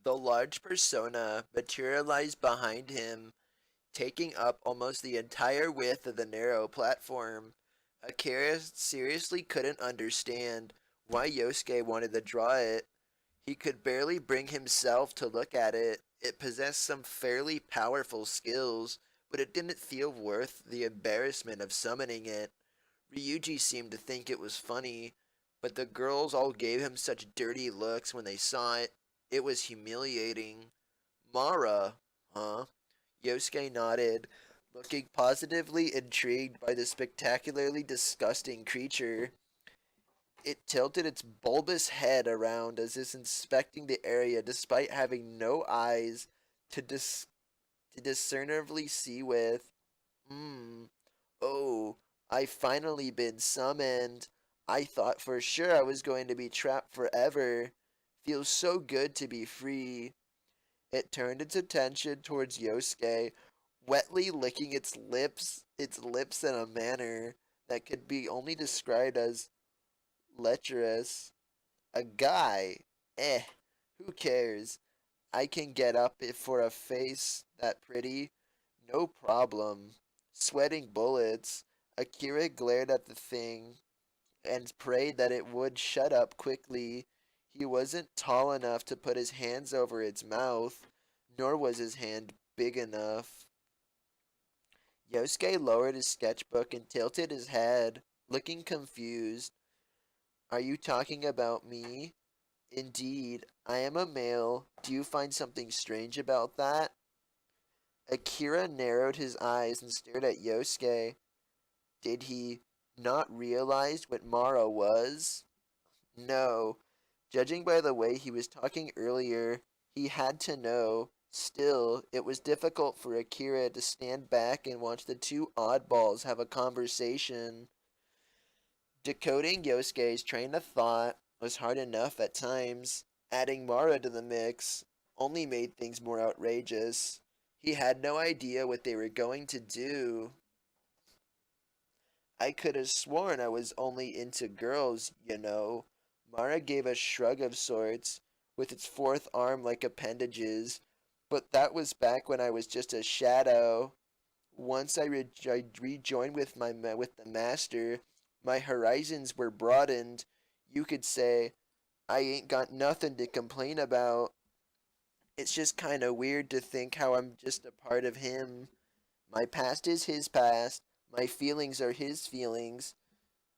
The large persona materialized behind him, taking up almost the entire width of the narrow platform. Akira seriously couldn't understand why Yosuke wanted to draw it. He could barely bring himself to look at it. It possessed some fairly powerful skills, but it didn't feel worth the embarrassment of summoning it. Ryuji seemed to think it was funny, but the girls all gave him such dirty looks when they saw it. It was humiliating. Mara, huh? Yosuke nodded, looking positively intrigued by the spectacularly disgusting creature. It tilted its bulbous head around as if inspecting the area despite having no eyes to, to discernibly see with. Hmm. Oh, I finally been summoned. I thought for sure I was going to be trapped forever. Feels so good to be free. It turned its attention towards Yosuke, wetly licking its lips in a manner that could be only described as lecherous. A guy? Eh, who cares? I can get up if for a face that pretty. No problem. Sweating bullets, Akira glared at the thing and prayed that it would shut up quickly. He wasn't tall enough to put his hands over its mouth, nor was his hand big enough. Yosuke lowered his sketchbook and tilted his head, looking confused. Are you talking about me? Indeed, I am a male. Do you find something strange about that? Akira narrowed his eyes and stared at Yosuke. Did he not realize what Mara was? No. Judging by the way he was talking earlier, he had to know. Still, it was difficult for Akira to stand back and watch the two oddballs have a conversation. Decoding Yosuke's train of thought was hard enough at times. Adding Mara to the mix only made things more outrageous. He had no idea what they were going to do. I could have sworn I was only into girls, you know. Mara gave a shrug of sorts, with its fourth arm like appendages, but that was back when I was just a shadow. Once I rejoined with the master, my horizons were broadened. You could say I ain't got nothing to complain about. It's just kind of weird to think how I'm just a part of him. My past is his past. My feelings are his feelings.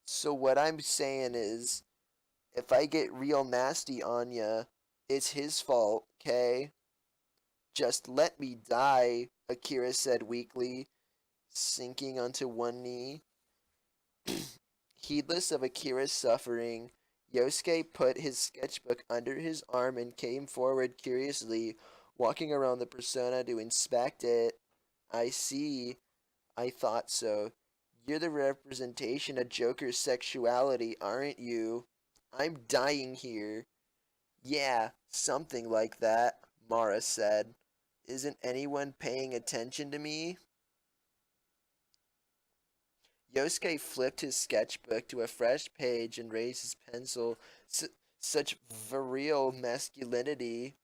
So what I'm saying is, if I get real nasty on ya, it's his fault, 'kay? Just let me die, Akira said weakly, sinking onto one knee. Heedless of Akira's suffering, Yosuke put his sketchbook under his arm and came forward curiously, walking around the persona to inspect it. I see. I thought so. You're the representation of Joker's sexuality, aren't you? I'm dying here. Yeah, something like that, Mara said. Isn't anyone paying attention to me? Yosuke flipped his sketchbook to a fresh page and raised his pencil. Such virile masculinity.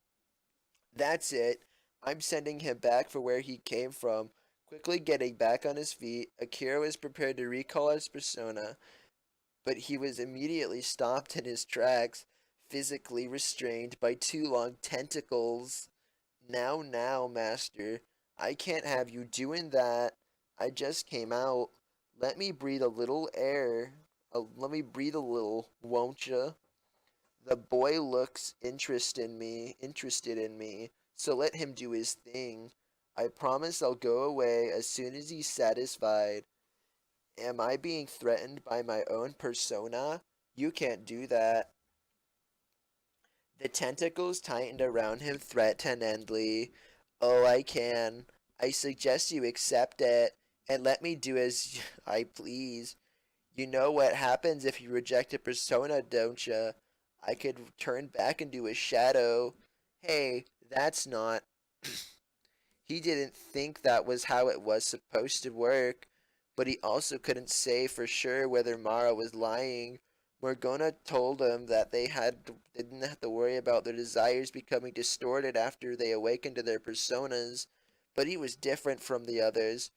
That's it. I'm sending him back for where he came from. Quickly getting back on his feet, Akira was prepared to recall his persona, but he was immediately stopped in his tracks, physically restrained by two long tentacles. Now, master. I can't have you doing that. I just came out. Let me breathe a little air. Let me breathe a little, won't you? The boy looks interested in me, so let him do his thing. I promise I'll go away as soon as he's satisfied. Am I being threatened by my own persona? You can't do that. The tentacles tightened around him threateningly. Oh, I can. I suggest you accept it and let me do as I please. You know what happens if you reject a persona, don't you? I could turn back into a shadow. Hey, that's not. He didn't think that was how it was supposed to work, but he also couldn't say for sure whether Mara was lying. Morgana told him that didn't have to worry about their desires becoming distorted after they awakened to their personas, but he was different from the others.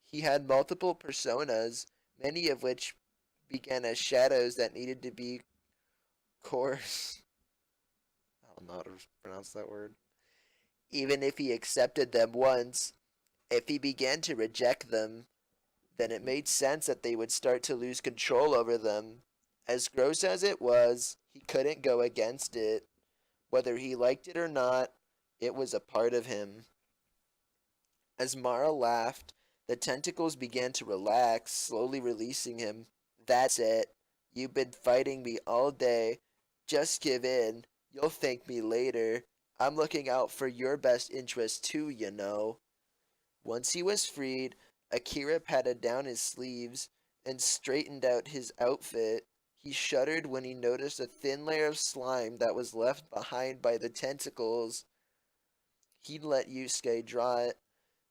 He had multiple personas, many of which began as shadows that needed to be course. I don't know how to pronounce that word. Even if he accepted them once, if he began to reject them, then it made sense that they would start to lose control over them. As gross as it was, he couldn't go against it. Whether he liked it or not, it was a part of him. As Mara laughed, the tentacles began to relax, slowly releasing him. That's it. You've been fighting me all day. Just give in. You'll thank me later. I'm looking out for your best interest too, you know. Once he was freed, Akira patted down his sleeves and straightened out his outfit. He shuddered when he noticed a thin layer of slime that was left behind by the tentacles. He'd let Yusuke draw it.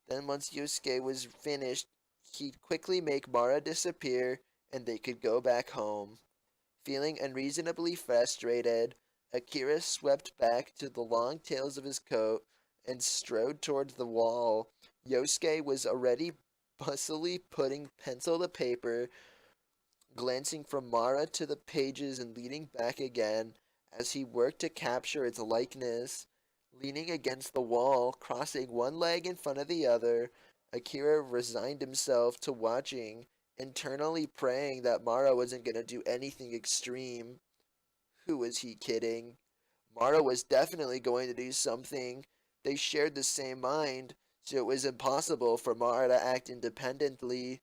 Then once Yusuke was finished, he'd quickly make Mara disappear and they could go back home. Feeling unreasonably frustrated, Akira swept back to the long tails of his coat and strode towards the wall. Yosuke was already bustily putting pencil to paper, glancing from Mara to the pages and leaning back again as he worked to capture its likeness. Leaning against the wall, crossing one leg in front of the other, Akira resigned himself to watching, internally praying that Mara wasn't going to do anything extreme. Who was he kidding? Mara was definitely going to do something. They shared the same mind, so it was impossible for Mara to act independently.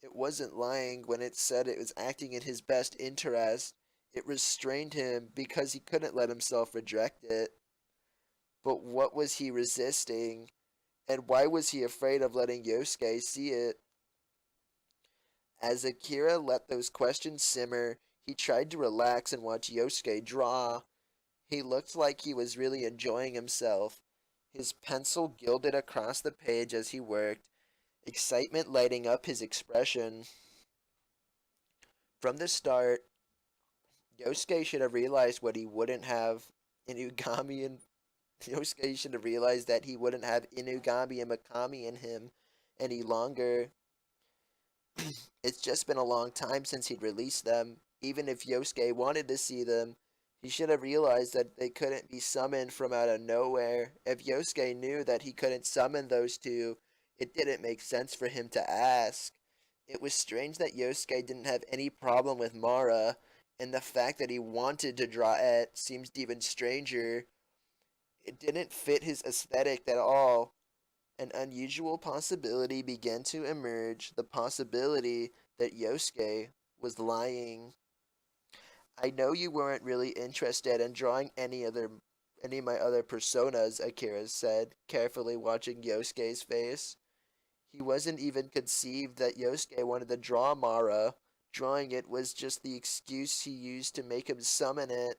It wasn't lying when it said it was acting in his best interest. It restrained him because he couldn't let himself reject it. But what was he resisting? And why was he afraid of letting Yosuke see it? As Akira let those questions simmer, he tried to relax and watch Yosuke draw. He looked like he was really enjoying himself. His pencil gilded across the page as he worked, excitement lighting up his expression. From the start, Yosuke should have realized what he wouldn't have Inugami and Yosuke should have realized that he wouldn't have Inugami and Mikami in him any longer. It's just been a long time since he'd released them. Even if Yosuke wanted to see them, he should have realized that they couldn't be summoned from out of nowhere. If Yosuke knew that he couldn't summon those two, it didn't make sense for him to ask. It was strange that Yosuke didn't have any problem with Mara, and the fact that he wanted to draw it seems even stranger. It didn't fit his aesthetic at all. An unusual possibility began to emerge, the possibility that Yosuke was lying. I know you weren't really interested in drawing any of my other personas, Akira said, carefully watching Yosuke's face. He wasn't even conceived that Yosuke wanted to draw Mara. Drawing it was just the excuse he used to make him summon it.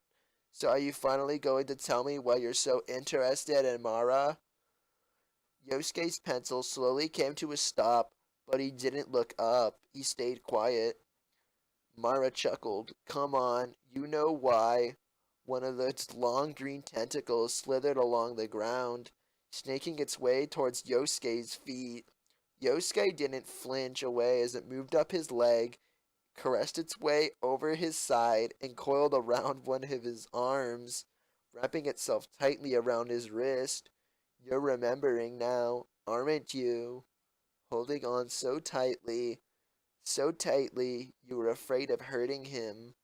So are you finally going to tell me why you're so interested in Mara? Yosuke's pencil slowly came to a stop, but he didn't look up. He stayed quiet. Mara chuckled. Come on, you know why. One of its long green tentacles slithered along the ground, snaking its way towards Yosuke's feet. Yosuke didn't flinch away as it moved up his leg, caressed its way over his side, and coiled around one of his arms, wrapping itself tightly around his wrist. You're remembering now, aren't you? Holding on so tightly you were afraid of hurting him.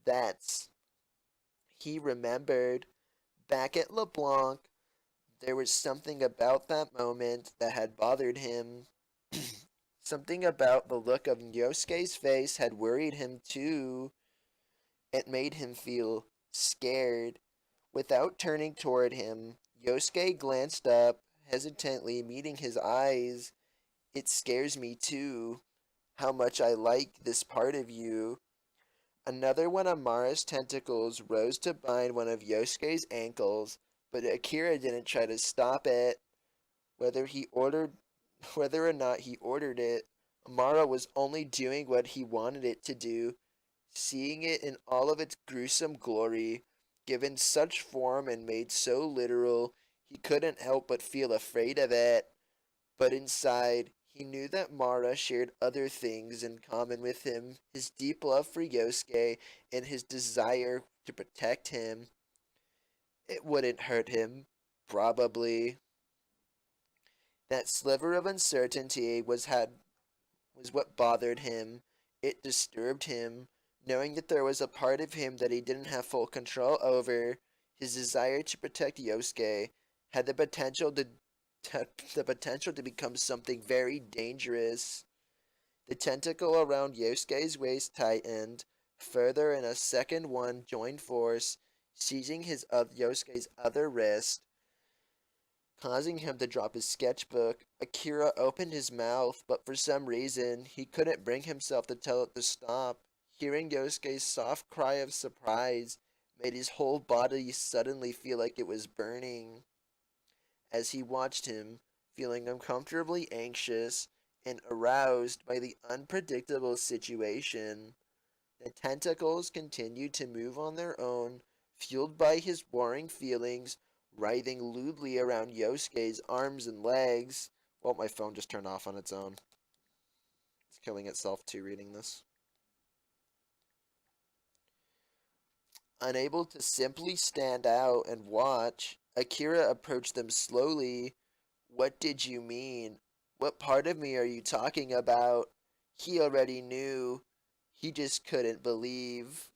That's. He remembered. Back at LeBlanc, there was something about that moment that had bothered him. Something about the look of Yosuke's face had worried him too. It made him feel scared. Without turning toward him, Yosuke glanced up, hesitantly meeting his eyes. It scares me too. How much I like this part of you. Another one of Mara's tentacles rose to bind one of Yosuke's ankles, but Akira didn't try to stop it. Whether he ordered Whether or not he ordered it, Mara was only doing what he wanted it to do. seeing it in all of its gruesome glory, given such form and made so literal, he couldn't help but feel afraid of it. But inside, he knew that Mara shared other things in common with him, his deep love for Yosuke and his desire to protect him. It wouldn't hurt him, probably. That sliver of uncertainty was what bothered him. It disturbed him, knowing that there was a part of him that he didn't have full control over. His desire to protect Yosuke had the potential to become something very dangerous. The tentacle around Yosuke's waist tightened further, and a second one joined force, seizing Yosuke's other wrist, causing him to drop his sketchbook. Akira opened his mouth, but for some reason, he couldn't bring himself to tell it to stop. Hearing Yosuke's soft cry of surprise made his whole body suddenly feel like it was burning. As he watched him, feeling uncomfortably anxious and aroused by the unpredictable situation, the tentacles continued to move on their own, fueled by his warring feelings, writhing lewdly around Yosuke's arms and legs. Well, my phone just turned off on its own. It's killing itself too reading this. Unable to simply stand out and watch, Akira approached them slowly. What did you mean? What part of me are you talking about? He already knew. He just couldn't believe.